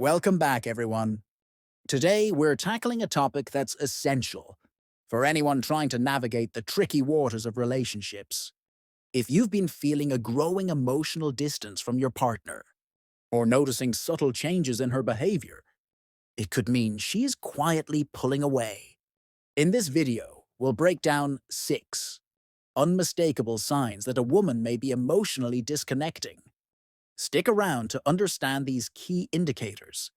Welcome back, everyone. Today, we're tackling a topic that's essential for anyone trying to navigate the tricky waters of relationships. If you've been feeling a growing emotional distance from your partner, or noticing subtle changes in her behavior, it could mean she's quietly pulling away. In this video, we'll break down 6 unmistakable signs that a woman may be emotionally disconnecting. Stick around to understand these key indicators.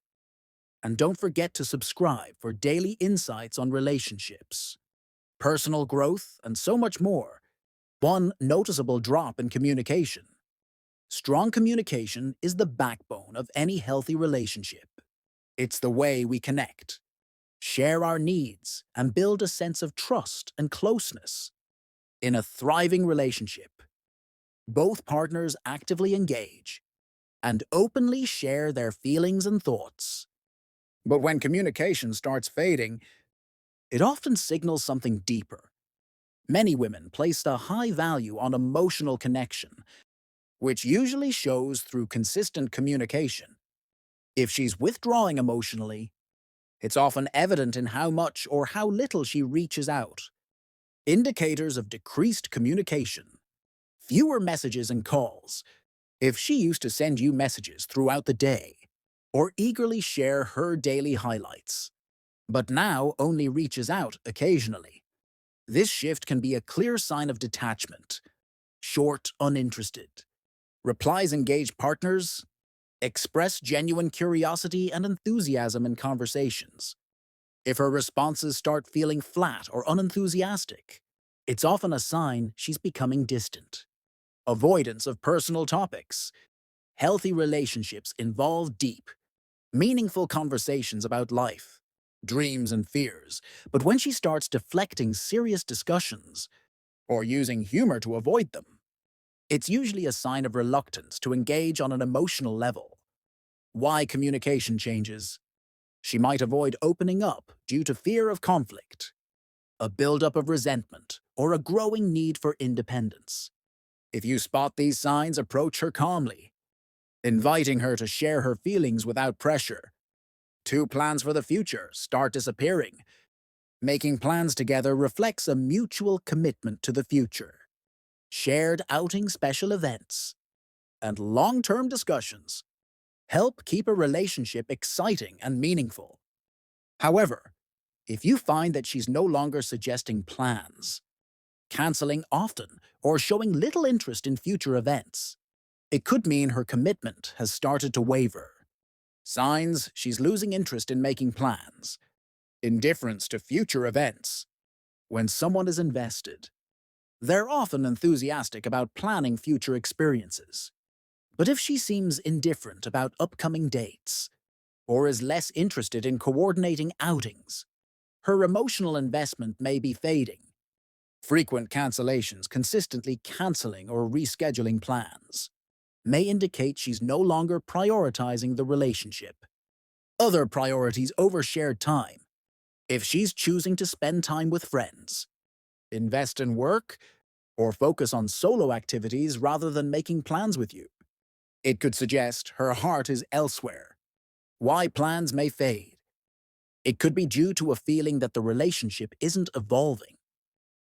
And don't forget to subscribe for daily insights on relationships, personal growth, and so much more. One noticeable drop in communication. Strong communication is the backbone of any healthy relationship. It's the way we connect, share our needs, and build a sense of trust and closeness. In a thriving relationship, both partners actively engage and openly share their feelings and thoughts. But when communication starts fading, it often signals something deeper. Many women place a high value on emotional connection, which usually shows through consistent communication. If she's withdrawing emotionally, it's often evident in how much or how little she reaches out. Indicators of decreased communication. Fewer messages and calls. If she used to send you messages throughout the day, or eagerly share her daily highlights, but now only reaches out occasionally, this shift can be a clear sign of detachment. Short, uninterested. Replies engage partners, express genuine curiosity and enthusiasm in conversations. If her responses start feeling flat or unenthusiastic, it's often a sign she's becoming distant. Avoidance of personal topics. Healthy relationships involve deep, meaningful conversations about life, dreams, and fears. But when she starts deflecting serious discussions or using humor to avoid them, it's usually a sign of reluctance to engage on an emotional level. Why communication changes? She might avoid opening up due to fear of conflict, a buildup of resentment, or a growing need for independence. If you spot these signs, approach her calmly, inviting her to share her feelings without pressure. Two plans for the future start disappearing. Making plans together reflects a mutual commitment to the future. Shared outing special events and long-term discussions help keep a relationship exciting and meaningful. However, if you find that she's no longer suggesting plans, canceling often, or showing little interest in future events, it could mean her commitment has started to waver. Signs she's losing interest in making plans, indifference to future events. When someone is invested, they're often enthusiastic about planning future experiences. But if she seems indifferent about upcoming dates, or is less interested in coordinating outings, her emotional investment may be fading. Frequent cancellations, consistently canceling or rescheduling plans, may indicate she's no longer prioritizing the relationship. Other priorities over shared time. If she's choosing to spend time with friends, invest in work, or focus on solo activities rather than making plans with you, it could suggest her heart is elsewhere. Why plans may fade. It could be due to a feeling that the relationship isn't evolving,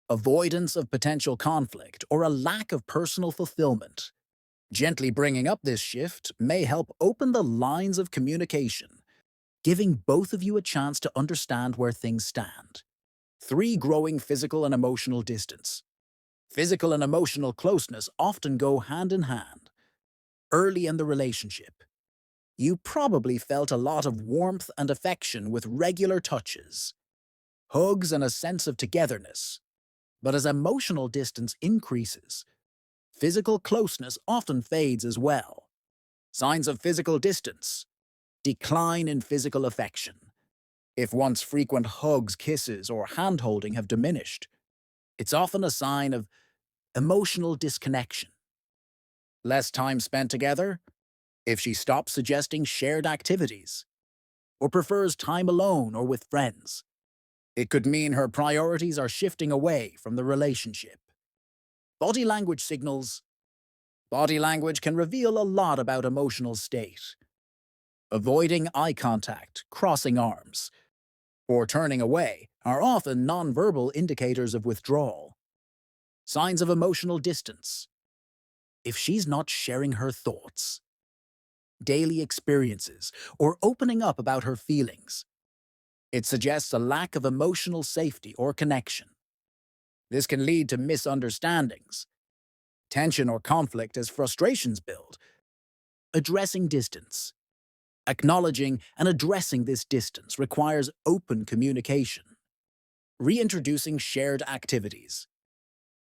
avoidance of potential conflict, or a lack of personal fulfillment. Gently bringing up this shift may help open the lines of communication, giving both of you a chance to understand where things stand. 3. Growing physical and emotional distance. Physical and emotional closeness often go hand in hand. Early in the relationship, you probably felt a lot of warmth and affection with regular touches, hugs, and a sense of togetherness. But as emotional distance increases, physical closeness often fades as well. Signs of physical distance. Decline in physical affection. If once frequent hugs, kisses, or hand-holding have diminished, it's often a sign of emotional disconnection. Less time spent together. If she stops suggesting shared activities, or prefers time alone or with friends, it could mean her priorities are shifting away from the relationship. Body language signals. Body language can reveal a lot about emotional state. Avoiding eye contact, crossing arms, or turning away are often nonverbal indicators of withdrawal. Signs of emotional distance. If she's not sharing her thoughts, daily experiences, or opening up about her feelings, it suggests a lack of emotional safety or connection. This can lead to misunderstandings, tension or conflict as frustrations build. Addressing distance. Acknowledging and addressing this distance requires open communication, reintroducing shared activities,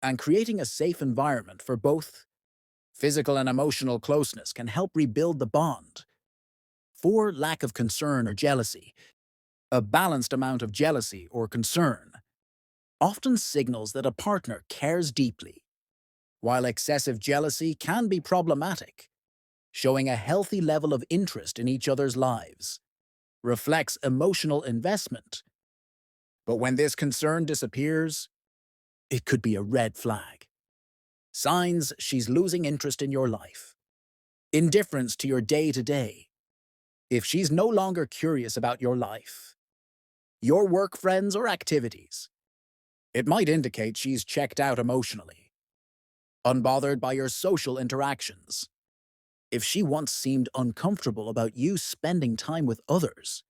and creating a safe environment for both. Physical and emotional closeness can help rebuild the bond. 4. Lack of concern or jealousy. A balanced amount of jealousy or concern often signals that a partner cares deeply, while excessive jealousy can be problematic. Showing a healthy level of interest in each other's lives reflects emotional investment. But when this concern disappears, it could be a red flag. Signs she's losing interest in your life. Indifference to your day-to-day. If she's no longer curious about your life, your work, friends, or activities, it might indicate she's checked out emotionally. Unbothered by your social interactions. If she once seemed uncomfortable about you spending time with others,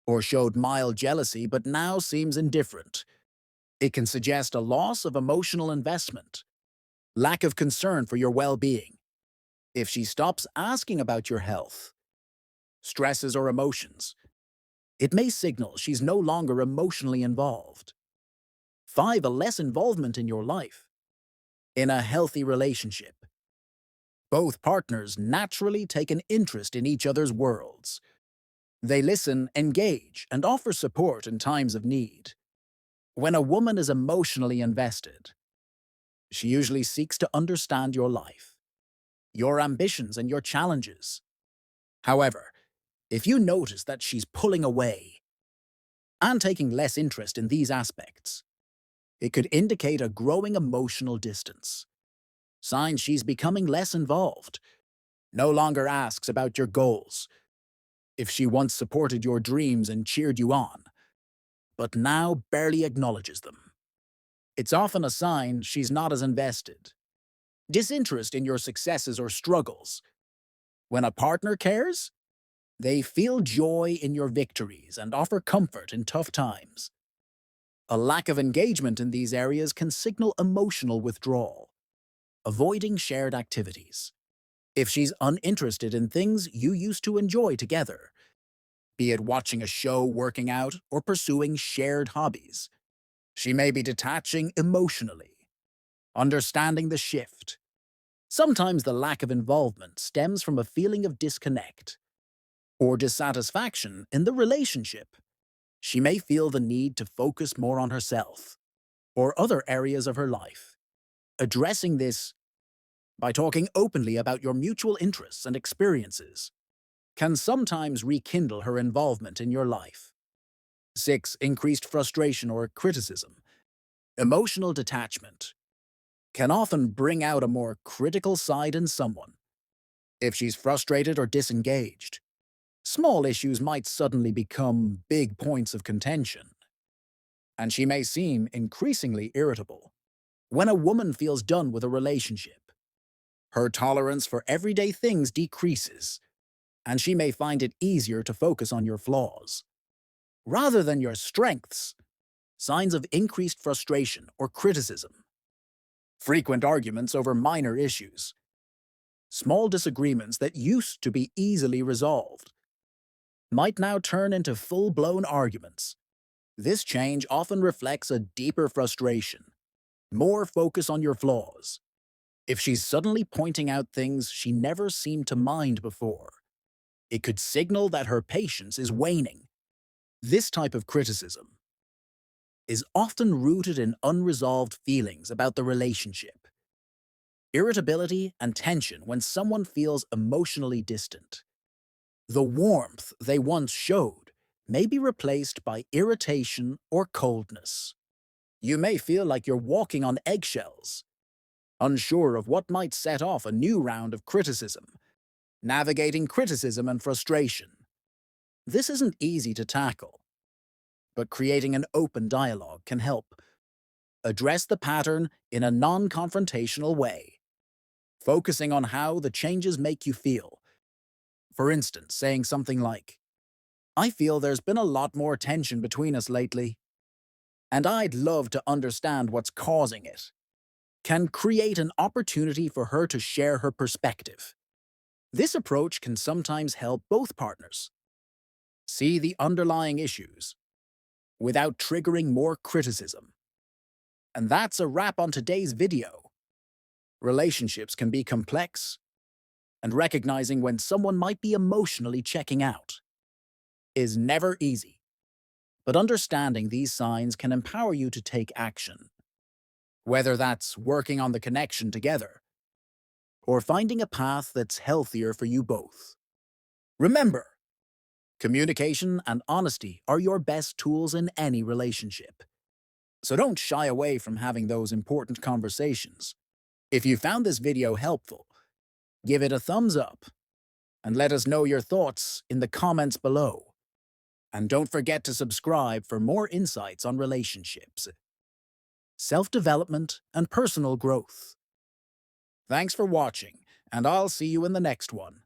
or showed mild jealousy but now seems indifferent, it can suggest a loss of emotional investment, lack of concern for your well-being. If she stops asking about your health, stresses, or emotions, it may signal she's no longer emotionally involved. 5. A less involvement in your life. In a healthy relationship, both partners naturally take an interest in each other's worlds. They listen, engage, and offer support in times of need. When a woman is emotionally invested, she usually seeks to understand your life, your ambitions, and your challenges. However, if you notice that she's pulling away and taking less interest in these aspects, it could indicate a growing emotional distance. Signs she's becoming less involved, no longer asks about your goals. If she once supported your dreams and cheered you on, but now barely acknowledges them, it's often a sign she's not as invested. Disinterest in your successes or struggles. When a partner cares, they feel joy in your victories and offer comfort in tough times. A lack of engagement in these areas can signal emotional withdrawal. Avoiding shared activities. If she's uninterested in things you used to enjoy together, be it watching a show, working out, or pursuing shared hobbies, she may be detaching emotionally. Understanding the shift. Sometimes the lack of involvement stems from a feeling of disconnect or dissatisfaction in the relationship. She may feel the need to focus more on herself or other areas of her life. Addressing this by talking openly about your mutual interests and experiences can sometimes rekindle her involvement in your life. 6. Increased frustration or criticism. Emotional detachment can often bring out a more critical side in someone. If she's frustrated or disengaged, small issues might suddenly become big points of contention, and she may seem increasingly irritable. When a woman feels done with a relationship, her tolerance for everyday things decreases, and she may find it easier to focus on your flaws rather than your strengths. Signs of increased frustration or criticism. Frequent arguments over minor issues. Small disagreements that used to be easily resolved might now turn into full-blown arguments. This change often reflects a deeper frustration, more focus on your flaws. If she's suddenly pointing out things she never seemed to mind before, it could signal that her patience is waning. This type of criticism is often rooted in unresolved feelings about the relationship. Irritability and tension when someone feels emotionally distant. The warmth they once showed may be replaced by irritation or coldness. You may feel like you're walking on eggshells, unsure of what might set off a new round of criticism. navigating criticism and frustration. This isn't easy to tackle, but creating an open dialogue can help. Address the pattern in a non-confrontational way, focusing on how the changes make you feel. For instance, saying something like, "I feel there's been a lot more tension between us lately, and I'd love to understand what's causing it," can create an opportunity for her to share her perspective. This approach can sometimes help both partners see the underlying issues without triggering more criticism. And that's a wrap on today's video. Relationships can be complex, and recognizing when someone might be emotionally checking out is never easy. But understanding these signs can empower you to take action, whether that's working on the connection together or finding a path that's healthier for you both. Remember, communication and honesty are your best tools in any relationship. So don't shy away from having those important conversations. If you found this video helpful, give it a thumbs up and let us know your thoughts in the comments below. And don't forget to subscribe for more insights on relationships, self-development, and personal growth. Thanks for watching, and I'll see you in the next one.